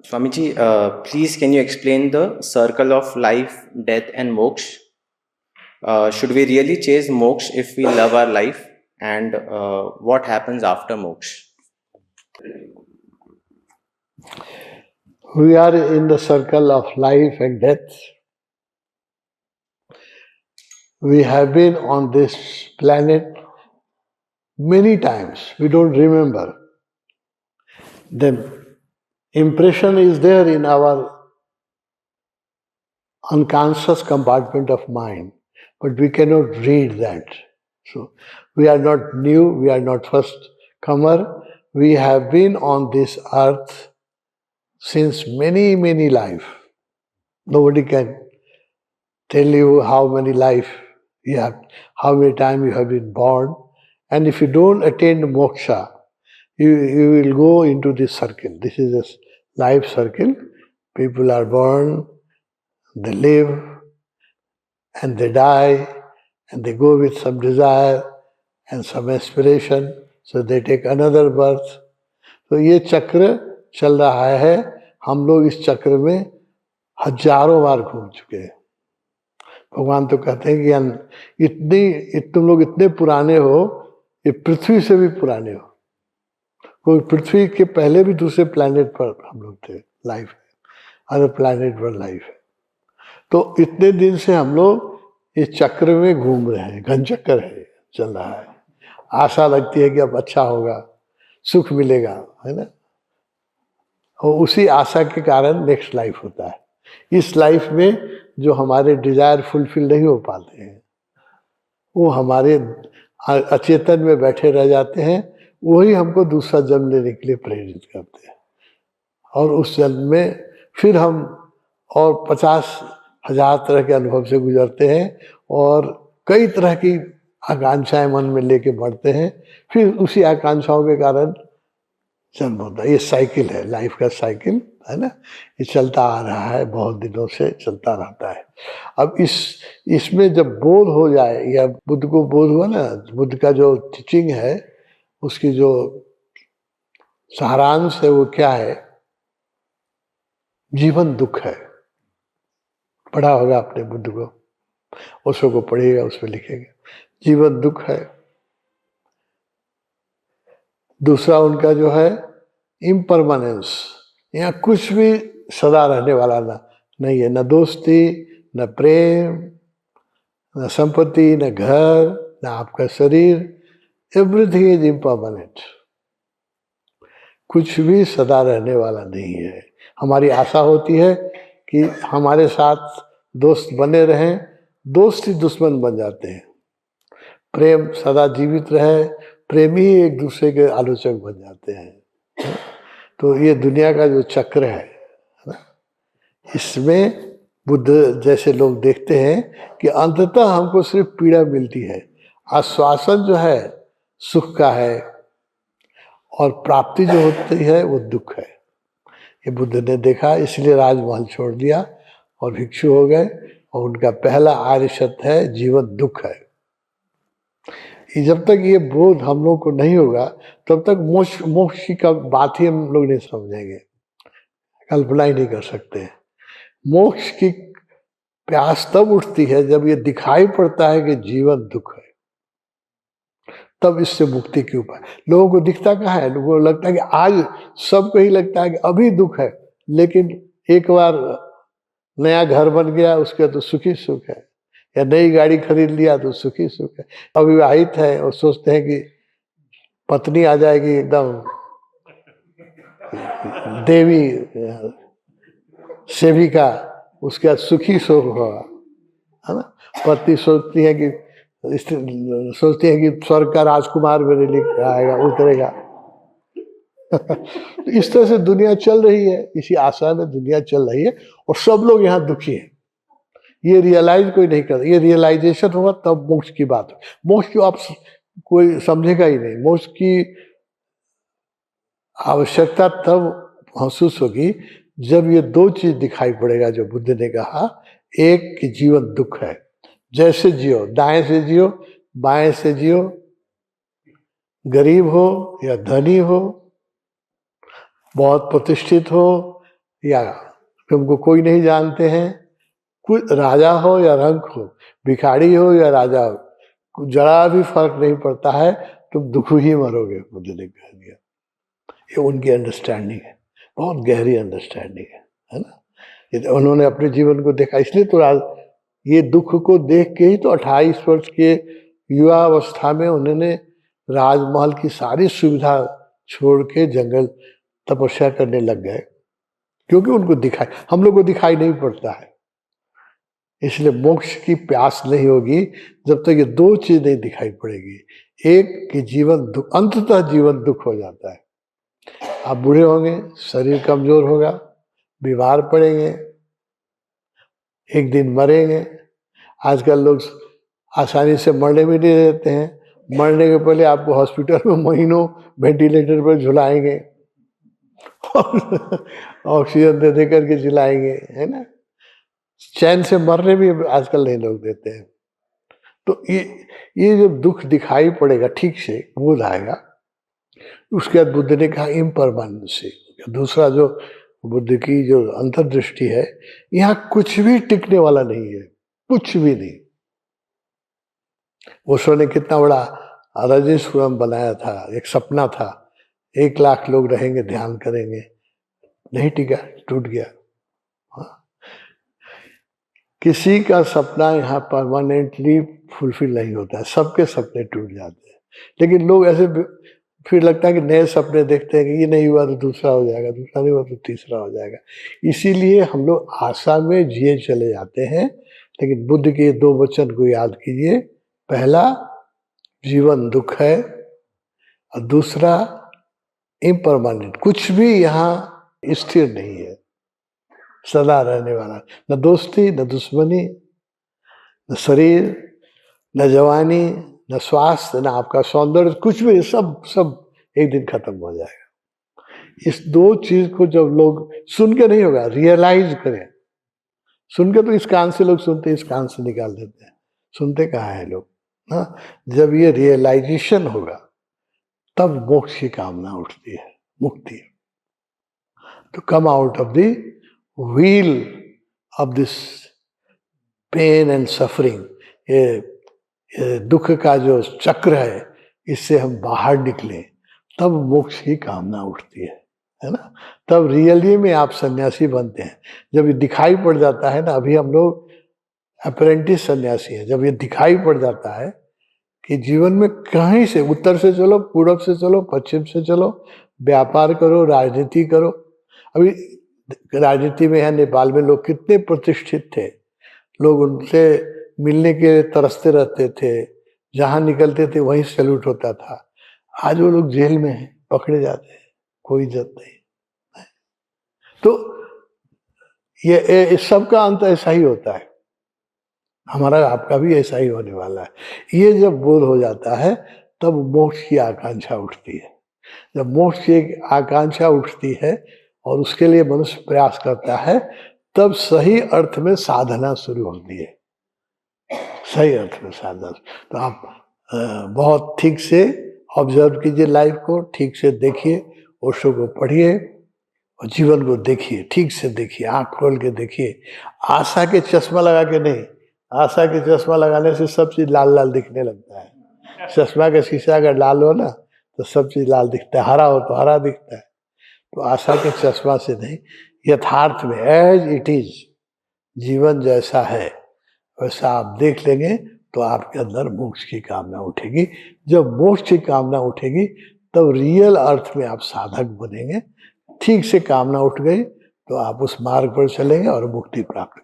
Swamiji, please can you explain the circle of life, death, and moksha? Should we really chase moksha if we love our life? And what happens after moksha? We are in the circle of life and death. We have been on this planet many times. We don't remember. The impression is there in our unconscious compartment of mind, but we cannot read that. So we are not new, we are not first comer. We have been on this earth since many life. Nobody can tell you how many life you have, how many times you have been born. And if you don't attain moksha, you will go into this circle. This is a life circle. People are born, they live, and they die, and they go with some desire and some aspiration, so they take another birth. तो ये चक्र चल रहा है. हम लोग इस चक्र में हजारों बार घूम चुके हैं. भगवान तो कहते हैं कि तुम लोग इतने पुराने हो, ये पृथ्वी से भी पुराने हो. कोई पृथ्वी के पहले भी दूसरे प्लैनेट पर हम लोग थे. लाइफ है, अदर प्लैनेट पर लाइफ है. तो इतने दिन से हम लोग इस चक्र में घूम रहे हैं. घन चक्कर है, चल रहा है. आशा लगती है कि अब अच्छा होगा, सुख मिलेगा, है ना. और उसी आशा के कारण नेक्स्ट लाइफ होता है. इस लाइफ में जो हमारे डिजायर फुलफिल नहीं हो पाते हैं, वो हमारे अचेतन में बैठे रह जाते हैं. वही हमको दूसरा जन्म लेने के लिए प्रेरित करते हैं. और उस जन्म में फिर हम और 50,000 तरह के अनुभव से गुजरते हैं और कई तरह की आकांक्षाएं मन में लेके बढ़ते हैं. फिर उसी आकांक्षाओं के कारण जन्म होता है. ये साइकिल है, लाइफ का साइकिल है ना. ये चलता आ रहा है, बहुत दिनों से चलता रहता है. अब इसमें जब बोध हो जाए, या बुद्ध को बोध हुआ ना, बुद्ध का जो टीचिंग है, उसकी जो सारांश है वो क्या है? जीवन दुख है. पढ़ा होगा आपने बुद्ध को, उसको पढ़िएगा, उसमें लिखेंगे जीवन दुख है. दूसरा उनका जो है इम्परमानेंस. यहाँ कुछ भी सदा रहने वाला नहीं है. न दोस्ती, न प्रेम, न संपत्ति, न घर, न आपका शरीर. Everything is impermanent. कुछ भी सदा रहने वाला नहीं है. हमारी आशा होती है कि हमारे साथ दोस्त बने रहें. दोस्त ही दुश्मन बन जाते हैं. प्रेम सदा जीवित रहे, प्रेमी एक दूसरे के आलोचक बन जाते हैं. तो ये दुनिया का जो चक्र है ना, इसमें बुद्ध जैसे लोग देखते हैं कि अंततः हमको सिर्फ पीड़ा मिलती है. आश्वासन जो है सुख का है, और प्राप्ति जो होती है वो दुख है. ये बुद्ध ने देखा, इसलिए राजमहल छोड़ दिया और भिक्षु हो गए. और उनका पहला आर्य सत्य है जीवन दुख है. जब तक ये बोध हम लोग को नहीं होगा, तब तक मोक्ष की बात ही हम लोग नहीं समझेंगे, कल्पना ही नहीं कर सकते. मोक्ष की प्यास तब उठती है जब ये दिखाई पड़ता है कि जीवन दुख है. तब इससे मुक्ति की उपाय. लोगों को दिखता कहाँ है? लोगों को लगता है कि आज सबको ही लगता है कि अभी दुख है, लेकिन एक बार नया घर बन गया उसका तो सुखी सुख है, या नई गाड़ी खरीद लिया तो सुखी सुख है. अविवाहित है और सोचते हैं कि पत्नी आ जाएगी एकदम देवी सेविका, उसके बाद सुखी सुख होगा, है ना. पत्नी सोचती है कि स्वर्ग का राजकुमार मेरे लिए आएगा, उतरेगा. तो इस तरह से दुनिया चल रही है. इसी आशा में दुनिया चल रही है और सब लोग यहाँ दुखी हैं. ये रियलाइज कोई नहीं करता. ये रियलाइजेशन होगा तब मोक्ष की बात हो. मोक्ष को आप कोई समझेगा ही नहीं. मोक्ष की आवश्यकता तब महसूस होगी जब ये दो चीज दिखाई पड़ेगा जो बुद्ध ने कहा. एक कि जीवन दुख है. जैसे जियो, दाएं से जियो, बाएं से जियो, गरीब हो या धनी हो, बहुत प्रतिष्ठित हो या तुमको कोई नहीं जानते हैं, कुछ राजा हो या रंक हो, भिखारी हो या राजा हो, कुछ जरा भी फर्क नहीं पड़ता है, तुम दुख ही मरोगे, बुद्ध ने कह दिया। ये उनकी अंडरस्टैंडिंग है, बहुत गहरी अंडरस्टैंडिंग है ना। ये तो उन्होंने अपने जीवन को देखा, इसलिए तो ये दुख को देख के ही तो 28 वर्ष के युवा अवस्था में उन्होंने राजमहल की सारी सुविधा छोड़ के जंगल तपस्या करने लग गए, क्योंकि उनको दिखाई, हम लोग को दिखाई नहीं पड़ता है। इसलिए मोक्ष की प्यास नहीं होगी जब तक ये दो चीज नहीं दिखाई पड़ेगी। एक कि जीवन दुख, अंततः जीवन दुख हो जाता है। आप बूढ़े होंगे, शरीर कमजोर होगा, बीमार पड़ेंगे, एक दिन मरेंगे। आजकल लोग आसानी से मरने भी नहीं देते हैं, मरने के पहले आपको हॉस्पिटल में महीनों वेंटिलेटर पर झुलाएंगे और ऑक्सीजन दे दे करके झुलाएंगे, है ना। चैन से मरने भी आजकल नहीं लोग देते हैं। तो ये जो दुख दिखाई पड़ेगा ठीक से, बोध आएगा। उसके बाद बुद्ध ने कहा इम्परमानेंसी। दूसरा जो बुद्ध की जो अंतर्दृष्टि है, यहाँ कुछ भी टिकने वाला नहीं है, कुछ भी नहीं। ओशो ने कितना बड़ा रजनीशपुरम बनाया था, एक सपना था, 1 लाख लोग रहेंगे, ध्यान करेंगे, नहीं टिका, टूट गया। किसी का सपना यहाँ परमानेंटली फुलफिल नहीं होता है, सबके सपने टूट जाते हैं। लेकिन लोग ऐसे फिर लगता है कि नए सपने देखते हैं कि ये नहीं हुआ तो दूसरा हो जाएगा, दूसरा नहीं हुआ तो तीसरा हो जाएगा। इसीलिए हम लोग आशा में जिए चले जाते हैं। लेकिन बुद्ध के 2 वचन को याद कीजिए, पहला जीवन दुख है और दूसरा इम्परमानेंट, कुछ भी यहाँ स्थिर नहीं है, सदा रहने वाला। न दोस्ती, न दुश्मनी, न शरीर, न जवानी, न स्वास्थ्य, न आपका सौंदर्य, कुछ भी, सब एक दिन खत्म हो जाएगा। इस 2 चीज को जब लोग सुन के नहीं होगा, रियलाइज करें। सुन के तो इस कान से लोग सुनते, इस कान से निकाल देते हैं, सुनते कहाँ है लोग ना। जब ये रियलाइजेशन होगा तब मोक्ष की कामना उठती है, मुक्ति। तो come out of the wheel of this pain and suffering, ये दुख का जो चक्र है, इससे हम बाहर निकले, तब मोक्ष की कामना उठती है ना। तब रियली में आप सन्यासी बनते हैं। जब ये दिखाई पड़ जाता है ना, अभी हम लोग अप्रेंटिस सन्यासी हैं, जब ये दिखाई पड़ जाता है कि जीवन में कहीं से, उत्तर से चलो, पूर्व से चलो, पश्चिम से चलो, व्यापार करो, राजनीति करो। अभी राजनीति में है, नेपाल में लोग कितने प्रतिष्ठित थे, लोग उनसे मिलने के तरसते रहते थे, जहां निकलते थे वहीं सैल्यूट होता था। आज वो लोग जेल में हैं, पकड़े जाते हैं, कोई इज्जत नहीं। तो ये सबका अंत ऐसा ही होता है, हमारा आपका भी ऐसा ही होने वाला है। ये जब बोध हो जाता है तब मोक्ष की आकांक्षा उठती है। जब मोक्ष की आकांक्षा उठती है और उसके लिए मनुष्य प्रयास करता है, तब सही अर्थ में साधना शुरू होती है, सही अर्थ में साधना। तो आप बहुत ठीक से ऑब्जर्व कीजिए लाइफ को, ठीक से देखिए, ओशो को पढ़िए और जीवन को देखिए, ठीक से देखिए, आंख खोल के देखिए। आशा के चश्मा लगा के नहीं, आशा के चश्मा लगाने से सब चीज लाल लाल दिखने लगता है। चश्मा का शीशा अगर लाल हो ना तो सब चीज लाल दिखता है, हरा हो तो हरा दिखता है। तो आशा के चश्मा से नहीं, यथार्थ में एज इट इज, जीवन जैसा है वैसा आप देख लेंगे तो आपके अंदर मोक्ष की कामना उठेगी। जब मोक्ष की कामना उठेगी तब रियल अर्थ में आप साधक बनेंगे। ठीक से कामना उठ गई तो आप उस मार्ग पर चलेंगे और मुक्ति प्राप्त